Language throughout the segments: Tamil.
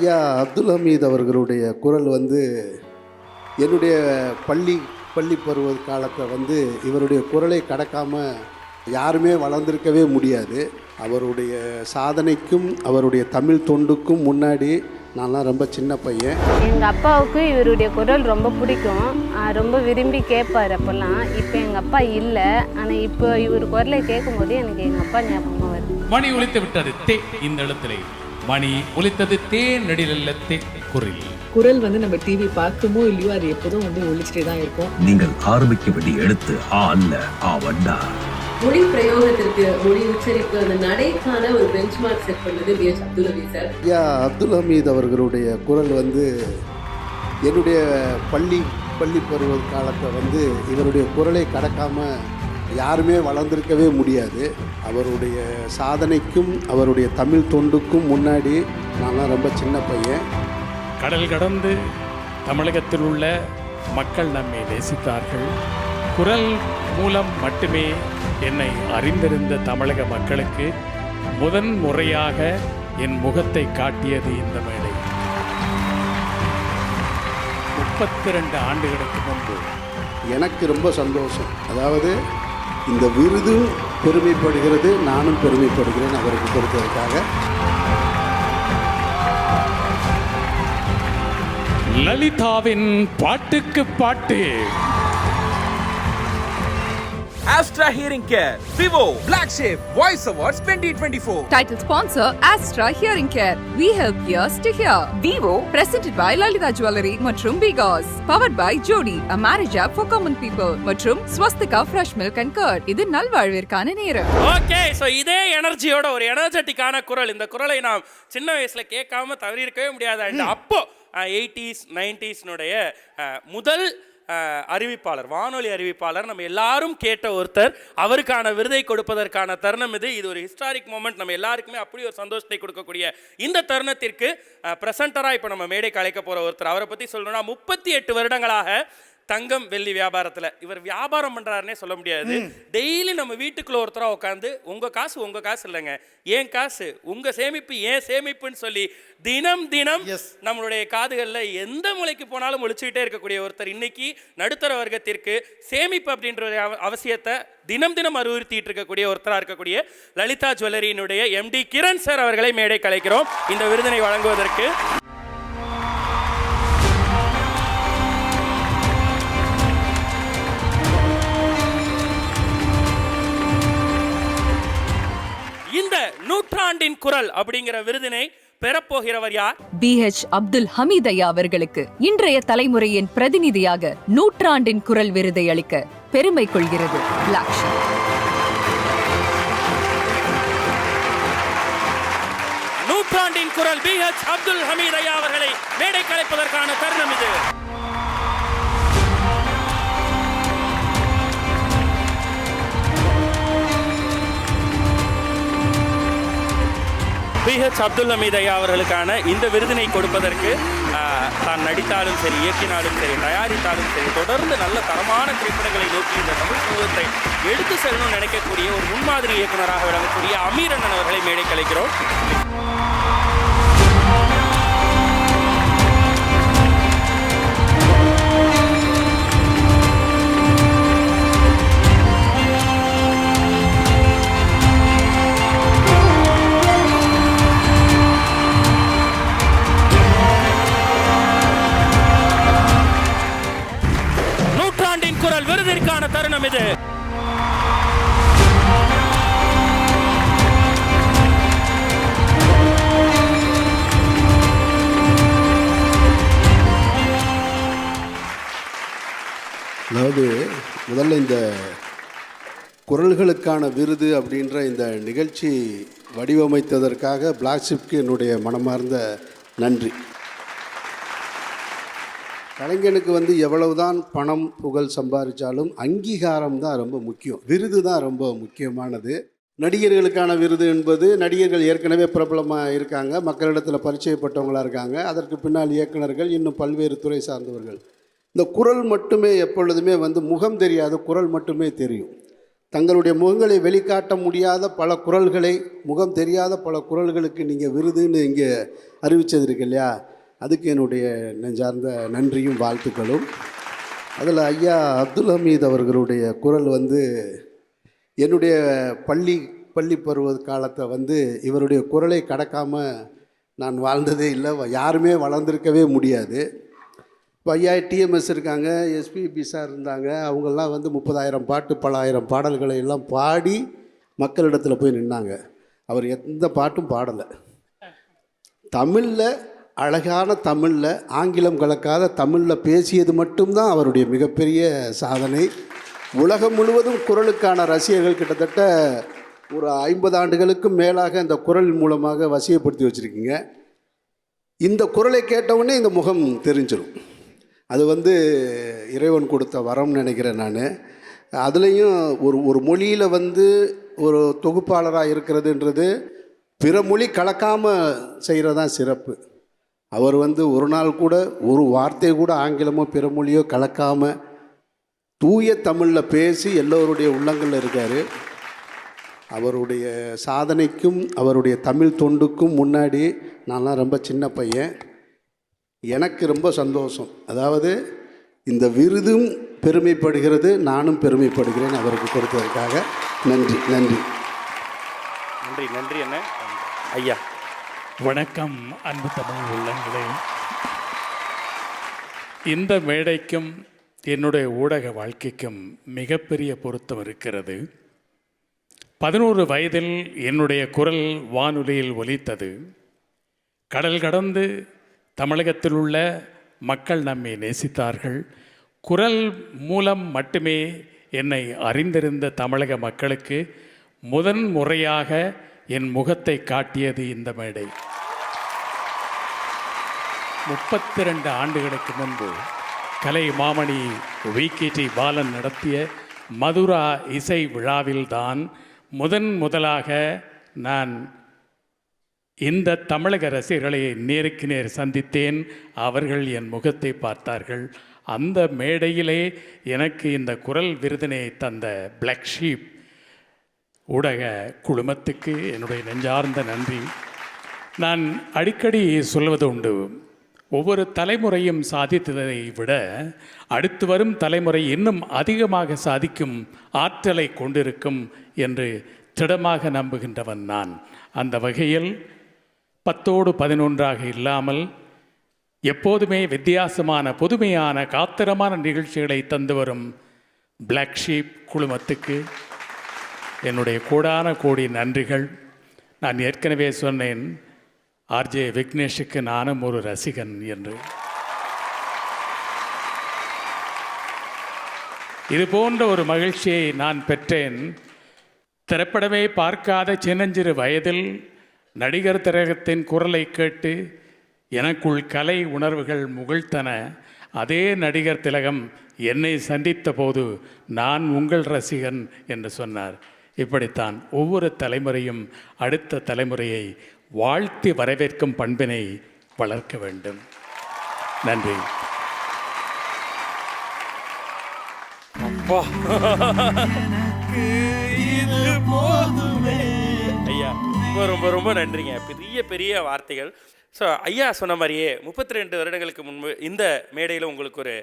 ஐயா அப்துல் ஹமீத் அவர்களுடைய குரல் வந்து என்னுடைய பள்ளி பருவ காலத்தை வந்து இவருடைய குரலை கடக்காமல் யாருமே வளர்ந்திருக்கவே முடியாது. அவருடைய சாதனைக்கும் அவருடைய தமிழ் தொண்டுக்கும் முன்னாடி நான்லாம் ரொம்ப சின்ன பையன். எங்கள் அப்பாவுக்கு இவருடைய குரல் ரொம்ப பிடிக்கும், ரொம்ப விரும்பி கேட்பார். அப்போல்லாம் இப்போ எங்கள் அப்பா இல்லை, ஆனால் இப்போ இவர் குரலை கேட்கும்போது எனக்கு எங்கள் அப்பா ஞாபகமாக வருது. மணி ஒலித்து விட்டது தே இந்த இடத்துல மணி ஒலித்தது தே நடிலல்ல தே குரல் வந்து நம்ம டிவி பார்க்குமோ இல்லையோ அது எப்போதும் வந்து ஒழிச்சிட்டே தான் இருக்கும். நீங்கள் ஆரம்பிக்க வேண்டிய எழுத்து ஆ அல்ல ஆ வண்டா. மொழி பிரயோகத்திற்கு மொழி உச்சரிப்பு அந்த நடைக்கான ஒரு பெஞ்ச்மார்க் செட் பண்ணது B.H. அப்துல் ஹமீத் சார். ஐயா அப்துல் ஹமீத் அவர்களுடைய குரல் வந்து என்னுடைய பள்ளி பருவ காலத்தை வந்து இவருடைய குரலை கடக்காமல் யாருமே வளர்ந்திருக்கவே முடியாது. அவருடைய சாதனைக்கும் அவருடைய தமிழ் தொண்டுக்கும் முன்னாடி நான்லாம் ரொம்ப சின்ன பையன். கடல் கடந்து தமிழகத்தில் உள்ள மக்கள் நம்மை நேசித்தார்கள். குரல் மூலம் மட்டுமே என்னை அறிந்திருந்த தமிழக மக்களுக்கு முதன் முறையாக என் முகத்தை காட்டியது இந்த மேடை. 32 ஆண்டுகளுக்கு முன்பு. எனக்கு ரொம்ப சந்தோஷம். அதாவது இந்த விருதும் பெருமைப்படுகிறது, நானும் பெருமைப்படுகிறேன் அவருக்கு கொடுத்ததற்காக. லலிதாவின் பாட்டுக்கு பாட்டு. Astra Hearing Care, Vivo, Black Sheep, Voice Awards 2024. Title sponsor Astra Hearing Care. We help ears to hear. Vivo, presented by Lalita Jewelry மற்றும் Bigos. Powered by Jody, a marriage app for common people. மற்றும் Swastika Fresh Milk and Curd. இது நல்வாழ்விற்கான நேரம். ஓகே, ஸோ இதே எனர்ஜியோட ஒரு எனர்ஜெட்டிக்கான குரல். இந்த குரலை நாம் சின்ன வயசுல கேட்காம தவறியிருக்கவே முடியாது. அண்ட் அப்போ 80s 90s முதல் அறிவிப்பாளர், வானொலி அறிவிப்பாளர், நம்ம எல்லாரும் கேட்ட ஒருத்தர். அவருக்கான விருதை கொடுப்பதற்கான தருணம் இது. இது ஒரு ஹிஸ்டாரிக் மூமெண்ட். நம்ம எல்லாருக்குமே அப்படி ஒரு சந்தோஷத்தை கொடுக்கக்கூடிய இந்த தருணத்திற்கு ப்ரெசென்டராக இப்போ நம்ம மேடைக்கு அழைக்க போகிற ஒருத்தர். அவரை பற்றி சொல்லணும்னா 38 வருடங்களாக தங்கம் வெள்ளி வியாபாரத்தில் இவர் வியாபாரம் பண்ணுறாருன்னே சொல்ல முடியாது. டெய்லி நம்ம வீட்டுக்குள்ள ஒருத்தராக உட்காந்து உங்கள் காசு இல்லைங்க, ஏன் காசு, உங்கள் சேமிப்பு ஏன் சேமிப்புன்னு சொல்லி தினம் நம்மளுடைய காதுகளில் எந்த மூலைக்கு போனாலும் ஒழிச்சுக்கிட்டே இருக்கக்கூடிய ஒருத்தர். இன்னைக்கு நடுத்தர வர்க்கத்திற்கு சேமிப்பு அப்படின்ற அவசியத்தை தினம் அறிவுறுத்திட்டு இருக்கக்கூடிய ஒருத்தராக இருக்கக்கூடிய லலிதா ஜுவல்லரியினுடைய MD கிரண் சார் அவர்களை மேடை கலைக்கிறோம் இந்த விருதினை வழங்குவதற்கு. இந்த நூற்றாண்டின் குரல் அப்படிங்கிற விருதினை பெறப்போகிறவர் யார்? B.H. அப்துல் ஹமீத் ஐயா அவர்களுக்கு இன்றைய தலைமுறையின் பிரதிநிதியாக நூற்றாண்டின் குரல் விருதை அளிக்க பெருமை கொள்கிறது பிளாக் ஷீப். நூற்றாண்டின் குரல் B.H. அப்துல் ஹமீத் ஐயா அவர்களை மேடை கலைப்பதற்கான தருணம் இது. B.H. அப்துல் ஹமீத் ஐயா அவர்களுக்கான இந்த விருதினை கொடுப்பதற்கு தான் நடித்தாலும் சரி, இயக்கினாலும் சரி, தயாரித்தாலும் சரி, தொடர்ந்து நல்ல தரமான திரைப்படங்களை நோக்கி இந்த தமிழ் சமூகத்தை எடுத்து செல்லணும்னு நினைக்கக்கூடிய ஒரு முன்மாதிரி இயக்குநராக விளங்கக்கூடிய அமீர் அண்ணன் அவர்களை மேடை கலைக்கிறோம். குரல் விருதிற்கான தருணம் இது. அதாவது முதல்ல இந்த குரல்களுக்கான விருது அப்படின்ற இந்த நிகழ்ச்சி வடிவமைத்ததற்காக பிளாக் ஷீப்க்கு என்னுடைய மனமார்ந்த நன்றி. கலைஞனுக்கு வந்து எவ்வளவுதான் பணம் புகழ் சம்பாதிச்சாலும் அங்கீகாரம் தான் ரொம்ப முக்கியம், விருது தான் ரொம்ப முக்கியமானது. நடிகர்களுக்கான விருது என்பது நடிகர்கள் ஏற்கனவே பிரபலமாக இருக்காங்க, மக்களிடத்தில் பரிச்சயப்பட்டவங்களாக இருக்காங்க, அதற்கு பின்னால் இயக்குநர்கள், இன்னும் பல்வேறு துறை சார்ந்தவர்கள். இந்த குரல் மட்டுமே எப்பொழுதுமே வந்து முகம் தெரியாது, குரல் மட்டுமே தெரியும். தங்களுடைய முகங்களை வெளிக்காட்ட முடியாத பல குரல்களை, முகம் தெரியாத பல குரல்களுக்கு நீங்கள் விருதுன்னு இங்கே அறிவித்தது இருக்கு இல்லையா, அதுக்கு என்னுடைய நெஞ்சார்ந்த நன்றியும் வாழ்த்துக்களும். அதில் ஐயா அப்துல் ஹமீத் அவர்களுடைய குரல் வந்து என்னுடைய பள்ளி பருவ காலத்தை இவருடைய குரலை கடக்காமல் நான் வாழ்ந்ததே இல்லை, யாருமே வளர்ந்துருக்கவே முடியாது. இப்போ ஐயா டிஎம்எஸ் இருக்காங்க, எஸ்பிபி சார் இருந்தாங்க, அவங்கெல்லாம் 30,000 பாட்டு பல ஆயிரம் பாடல்களை எல்லாம் பாடி மக்களிடத்தில் போய் நின்னாங்க. அவர் எந்த பாட்டும் பாடலை. தமிழில், அழகான தமிழில், ஆங்கிலம் கலக்காத தமிழில் பேசியது மட்டும்தான் அவருடைய மிகப்பெரிய சாதனை. உலகம் முழுவதும் குரலுக்கான ரசிகர்கள் கிட்டத்தட்ட ஒரு 50 ஆண்டுகளுக்கும் மேலாக இந்த குரல் மூலமாக வசியப்படுத்தி வச்சுருக்கீங்க. இந்த குரலை கேட்டவுடனே இந்த முகம் தெரிஞ்சிடும். அது இறைவன் கொடுத்த வரம்னு நினைக்கிறேன் நான். அதுலேயும் ஒரு மொழியில் ஒரு தொகுப்பாளராக இருக்கிறதுன்றது பிற மொழி கலக்காமல் செய்கிறதான் சிறப்பு. அவர் ஒரு நாள் கூட ஒரு வார்த்தை கூட ஆங்கிலமோ பிற மொழியோ கலக்காமல் தூய தமிழில் பேசி எல்லோருடைய உள்ளங்களில் இருக்கார். அவருடைய சாதனைக்கும் அவருடைய தமிழ் தொண்டுக்கும் முன்னாடி நான்லாம் ரொம்ப சின்ன பையன். எனக்கு ரொம்ப சந்தோஷம். அதாவது இந்த விருதும் பெருமைப்படுகிறது, நானும் பெருமைப்படுகிறேன் அவருக்கு கொடுத்ததற்காக. நன்றி நன்றி நன்றி நன்றி என்ன ஐயா. வணக்கம் அன்பு தமிழ் உள்ளங்களே. இந்த மேடைக்கும் என்னுடைய ஊடக வாழ்க்கைக்கும் மிகப்பெரிய பொருத்தம் இருக்கிறது. 11 வயதில் என்னுடைய குரல் வானொலியில் ஒலித்தது. கடல் கடந்து தமிழகத்தில் உள்ள மக்கள் நம்மை நேசித்தார்கள். குரல் மூலம் மட்டுமே என்னை அறிந்திருந்த தமிழக மக்களுக்கு முதன் முறையாக என் முகத்தை காட்டியது இந்த மேடை. 32 ஆண்டுகளுக்கு முன்பு கலை மாமணி விகேடி பாலன் நடத்திய மதுரா இசை விழாவில்தான் முதலாக நான் இந்த தமிழக ரசிகர்களை நேருக்கு நேர் சந்தித்தேன். அவர்கள் என் முகத்தை பார்த்தார்கள். அந்த மேடையிலே எனக்கு இந்த குரல் விருதினை தந்த பிளாக் ஷீப் ஊடக குழுமத்துக்கு என்னுடைய நெஞ்சார்ந்த நன்றி. நான் அடிக்கடி சொல்வது உண்டு, ஒவ்வொரு தலைமுறையும் சாதித்ததை விட அடுத்து வரும் தலைமுறை இன்னும் அதிகமாக சாதிக்கும் ஆற்றலை கொண்டிருக்கும் என்று திடமாக நம்புகின்றவன் நான். அந்த வகையில் 10ஓடு 11ஆக இல்லாமல் எப்போதுமே வித்தியாசமான புதுமையான காத்திரமான நிகழ்ச்சிகளை தந்து வரும் பிளாக் ஷீப் குழுமத்துக்கு என்னுடைய கோடான கோடி நன்றிகள். நான் ஏற்கனவே சொன்னேன், ஆர்ஜே விக்னேஷுக்கு நானும் ஒரு ரசிகன் என்று. இது போன்ற ஒரு மகிழ்ச்சியை நான் பெற்றேன். திரைப்படமே பார்க்காத சின்னஞ்சிறு வயதில் நடிகர் திலகத்தின் குரலை கேட்டு எனக்குள் கலை உணர்வுகள் முகிழ்த்தன. அதே நடிகர் திலகம் என்னை சந்தித்த போது நான் உங்கள் ரசிகன் என்று சொன்னார். இப்படித்தான் ஒவ்வொரு தலைமுறையும் அடுத்த தலைமுறையை வாழ்த்தி வரவேற்கும் பண்பினை வளர்க்க வேண்டும். நன்றி. ஐயா ரொம்ப ரொம்ப நன்றிங்க. பெரிய வார்த்தைகள். ஸோ ஐயா சொன்ன மாதிரியே 32 வருடங்களுக்கு முன்பு இந்த மேடையில் உங்களுக்கு ஒரு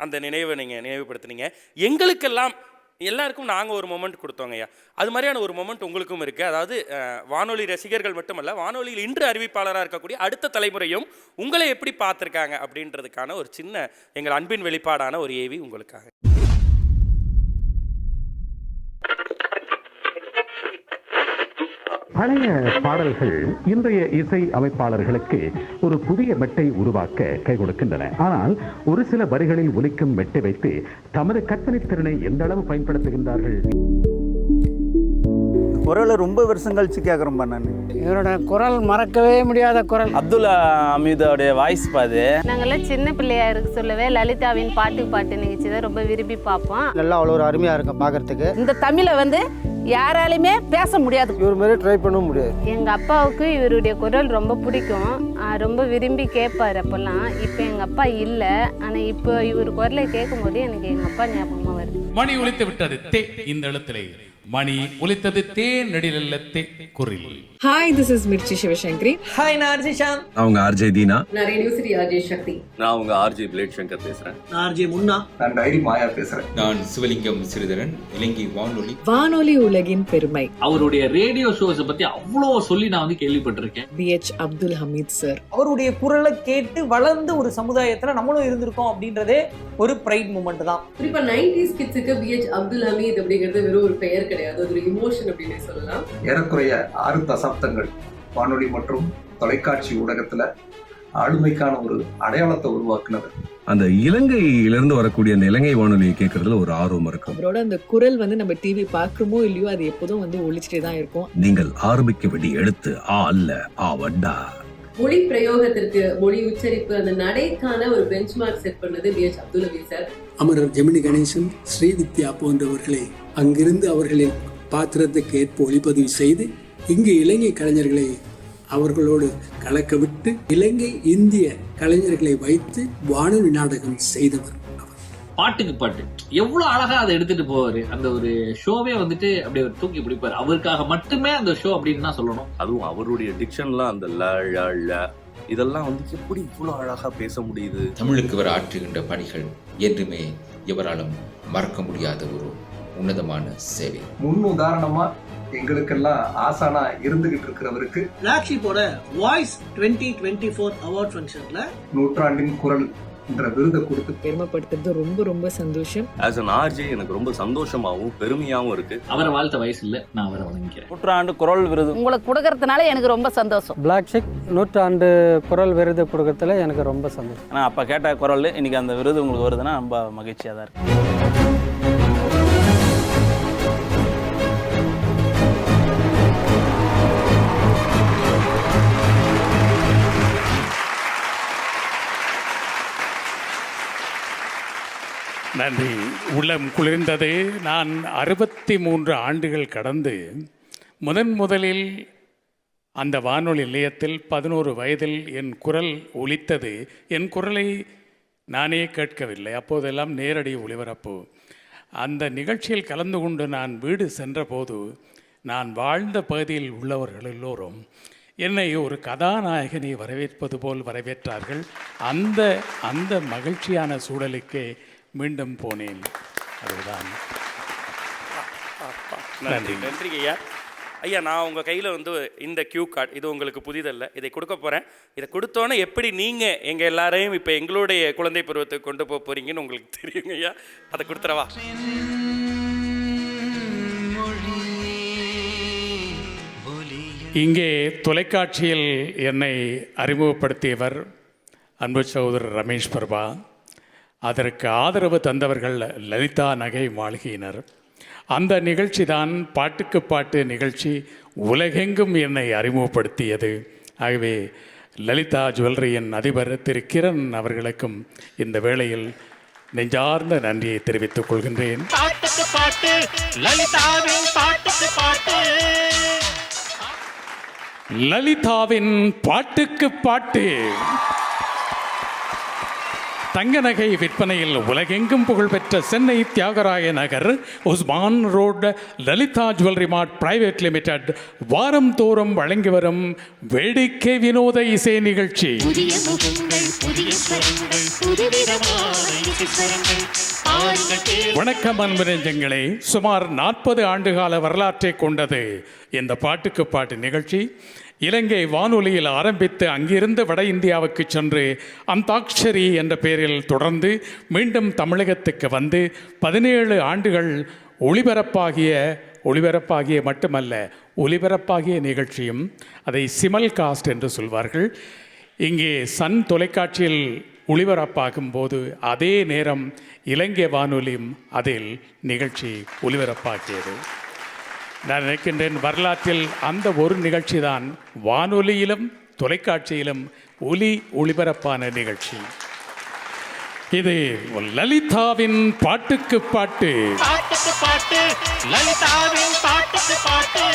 அந்த நினைவை நீங்கள் நினைவுபடுத்துனீங்க. எங்களுக்கெல்லாம் எல்லாருக்கும் நாங்கள் ஒரு மொமெண்ட் கொடுத்தோங்க ஐயா. அது மாதிரியான ஒரு மொமெண்ட் உங்களுக்கும் இருக்குது. அதாவது வானொலி ரசிகர்கள் மட்டுமல்ல, வானொலியில் இன்று அறிவிப்பாளராக இருக்கக்கூடிய அடுத்த தலைமுறையும் உங்களை எப்படி பார்த்துருக்காங்க அப்படின்றதுக்கான ஒரு சின்ன எங்கள் அன்பின் வெளிப்பாடான ஒரு ஏவி உங்களுக்காக. பழைய பாடல்கள் இன்றைய இசை அமைப்பாளர்களுக்கு ஒரு புதிய மெட்டை உருவாக்க கை கொடுக்கின்றன. ஆனால் ஒரு சில வரிகளில் ஒலிக்கும் மெட்டை வைத்து தமது கற்பனை திறனை எந்த அளவு பயன்படுத்துகின்றார்கள். குரலை ரொம்ப வருஷம் கழிச்சு கேட்குறோம் நான். இவரோட குரல் மறக்கவே முடியாத குரல். அப்துல் ஹமீதோடைய வாய்ஸ் பாது. நாங்கள்லாம் சின்ன பிள்ளையா இருக்கு சொல்லவே லலிதாவின் பாட்டு நிகழ்ச்சி தான் ரொம்ப விரும்பி பார்ப்போம். நல்லா அவ்வளோ ஒரு அருமையாக இருக்கும் பார்க்கறதுக்கு. இந்த தமிழை யாராலையுமே பேச முடியாது, இவர் மாதிரி ட்ரை பண்ண முடியாது. எங்கள் அப்பாவுக்கு இவருடைய குரல் ரொம்ப பிடிக்கும், ரொம்ப விரும்பி கேட்பார் அப்போல்லாம். இப்போ எங்கள் அப்பா இல்லை, ஆனால் இப்போ இவர் குரலை கேட்கும் போது எனக்கு எங்கள் அப்பா ஞாபகமாக வருது. மணி ஒலித்து விட்டது தே இந்த இடத்திலே மணி ஒலித்தது தேன் நெடிலெல்லத்தே குரில். Hi, this is Mirchi Sivasankari. Hi, நான் ஆர்ஜி ஷாம். அவங்க ஆர்ஜே தீனா. நான் ரேடியோ சிட்டி ஆர்ஜே சக்தி. நான் உங்க ஆர்ஜே பிளேட் சங்கர் பேசுறேன். நான் ஆர்ஜே முன்னா. நான் டைரி மாயா பேசுறேன். நான் சிவலிங்கம் சிறிதரன், இலங்கை வானொலி. வானொலி உலகின் பெருமை. அவருடைய ரேடியோ ஷோஸ் பத்தி அவ்வளோ சொல்லி நான் வந்து கேள்விப்பட்டிருக்கேன். BH Abdul Hameed sir. அவருடைய குரலை கேட்டு வளர்ந்து ஒரு சமுதாயத்துல நம்மளும் இருந்திருக்கோம் அப்படின்றதே ஒரு பிரைட் மூமெண்ட் தான். குறிப்பா 90s கிட்ஸுக்கு BH அப்துல் ஹமீத் அப்படிங்கிறது வெறும் ஒரு பெயர் கிடையாது, அது ஒரு இமோஷன் அப்படின்னு சொல்லலாம். ஏறக்குறைய 6 தசாப்தங்கள் வானொலி மற்றும் தொலைக்காட்சி ஊடகத்துல ஆளுமைக்கான ஒரு அடையாளத்தை உருவாக்குனவர். அந்த இலங்கையிலிருந்து வரக்கூடிய அந்த இலங்கை வானொலியை கேட்கறதுல ஒரு ஆர்வம் இருக்கும். அவரோட அந்த குரல் வந்து நம்ம டிவி பார்க்குமோ இல்லையோ அது எப்போதும் வந்து ஒழிச்சிட்டே தான் இருக்கும். நீங்கள் ஆரம்பிக்க வேண்டிய எழுத்து ஆ அல்ல, ஆ வண்டா. மொழி பிரயோகத்திற்கு, மொழி உச்சரிப்பு, அந்த நடைக்கான ஒரு பெஞ்ச்மார்க் செட் பண்ணது BH அப்துல் ஹமீத் சார். அமரர் ஜெமினி கணேசன், ஸ்ரீவித்யா போன்றவர்களை அங்கிருந்து அவர்களின் பாத்திரத்துக்கு ஏற்ப ஒளிப்பதிவு செய்து இங்கு இலங்கை கலைஞர்களை அவர்களோடு கலக்க விட்டு இலங்கை இந்திய கலைஞர்களை வைத்து வானொலி நாடகம் செய்தவர். பாட்டுக்கு பாட்டு எவ்வளவு அழகா அதை எடுத்துட்டு போவாரு. அந்த ஒரு ஷோவே வந்துட்டு அப்படியே தூக்கி பிடிப்பாரு. அவருக்காக மட்டுமே அந்த ஷோ அப்படின்னு தான் சொல்லணும். அதுவும் அவருடைய டிக்ஷன்லாம் அந்த ல இதெல்லாம் வந்து எப்படி இவ்வளவு அழகா பேச முடியுது. தமிழுக்கு இவர் ஆற்றுகின்ற பணிகள் என்றுமே இவராலும் மறக்க முடியாத ஒரு உன்னதமான சேவை. முன் உதாரணமா எங்களுக்கெல்லாம் ஆசானா இருந்துகிட்டு இருக்கிறவருக்கு பிளாக்ஷிப்போட வாய்ஸ் 2024 அவார்ட் ஃபங்க்ஷன்ல நூற்றாண்டின் குரல் என்ற விருதை கொடுத்து பெருமைப்படுத்துறது ரொம்ப ரொம்ப சந்தோஷம். ஆஸ் an RJ எனக்கு ரொம்ப சந்தோஷமாவும் பெருமையாவும் இருக்கு. அவரை வாழ்த்த வயசு இல்ல, நான் அவரை வணங்கிக்கிறேன். நூற்றாண்டு குரல் விருது உங்களுக்கு கொடுக்கறதுனால எனக்கு ரொம்ப சந்தோஷம். பிளாக்ஷிப் நூற்றாண்டு குரல் விருது கொடுக்கறதுல எனக்கு ரொம்ப சந்தோஷம். ஆனால் அப்போ கேட்ட குரல் இன்னைக்கு அந்த விருது உங்களுக்கு வருதுன்னா ரொம்ப மகிழ்ச்சியாக தான் இருக்கு. நன்றி. உள்ளம் குளிர்ந்தது. நான் 63 ஆண்டுகள் கடந்து முதலில் அந்த வானொலி நிலையத்தில் 11 வயதில் என் குரல் ஒலித்தது. என் குரலை நானே கேட்கவில்லை, அப்போதெல்லாம் நேரடி ஒளிபரப்பு. அந்த நிகழ்ச்சியில் கலந்து கொண்டு நான் வீடு சென்றபோது நான் வாழ்ந்த பகுதியில் உள்ளவர்கள் எல்லோரும் என்னை ஒரு கதாநாயகனை வரவேற்பது போல் வரவேற்றார்கள். அந்த மகிழ்ச்சியான சூழலுக்கே மீண்டும் போனேன். அதுதான். நன்றி. நன்றி ஐயா. ஐயா, நான் உங்கள் கையில் வந்து இந்த கியூ கார்டு, இது உங்களுக்கு புதிதல்ல, இதை கொடுக்க போகிறேன். இதை கொடுத்தோன்னே எப்படி நீங்கள் எங்கள் எல்லாரையும் இப்போ எங்களுடைய குழந்தை பருவத்துக்கு கொண்டு போக போகிறீங்கன்னு உங்களுக்கு தெரியுங்க ஐயா. அதை கொடுத்துறவா? இங்கே தொலைக்காட்சியில் என்னை அறிமுகப்படுத்தியவர் அன்பு சகோதரர் ரமேஷ் பிரபா. அதற்கு ஆதரவு தந்தவர்கள் லலிதா நகை மாளிகையினர். அந்த நிகழ்ச்சி தான் பாட்டுக்கு பாட்டு நிகழ்ச்சி உலகெங்கும் என்னை அறிமுகப்படுத்தியது. ஆகவே லலிதா ஜுவல்லரியின் அதிபர் திரு கிரண் அவர்களுக்கும் இந்த வேளையில் நெஞ்சார்ந்த நன்றியை தெரிவித்துக் கொள்கின்றேன். லலிதாவின் பாட்டுக்கு பாட்டு தங்க நகை விற்பனையில் உலகெங்கும் புகழ்பெற்ற Chennai Thyagaraya Nagar Usman road Lalitha jewellery mart private limited வாரம் தோறும் வழங்கி வரும் வேடிக்கை வினோத இசை நிகழ்ச்சி. வணக்கம் அன்பு நெஞ்சங்களே. சுமார் 40 ஆண்டுகால வரலாற்றை கொண்டது இந்த பாட்டுக்கு பாட்டு நிகழ்ச்சி. இலங்கை வானொலியில் ஆரம்பித்து அங்கிருந்து வட இந்தியாவுக்கு சென்று அந்தாக்ஷரி என்ற பெயரில் தொடர்ந்து மீண்டும் தமிழகத்துக்கு வந்து 17 ஆண்டுகள் ஒளிபரப்பாகிய மட்டுமல்ல ஒளிபரப்பாகிய நிகழ்ச்சியும் அதை சிமல் காஸ்ட் என்று சொல்வார்கள். இங்கே சன் தொலைக்காட்சியில் ஒளிபரப்பாகும் போது அதே நேரம் இலங்கை வானொலியும் அதில் நிகழ்ச்சி ஒளிபரப்பாக்கியது. நான் நினைக்கின்றேன் வரலாற்றில் அந்த ஒரு நிகழ்ச்சி தான் வானொலியிலும் தொலைக்காட்சியிலும் ஒளிபரப்பான நிகழ்ச்சி. இது லலிதாவின் பாட்டுக்கு பாட்டு. லலிதாவின் பாட்டுக்கு பாட்டு.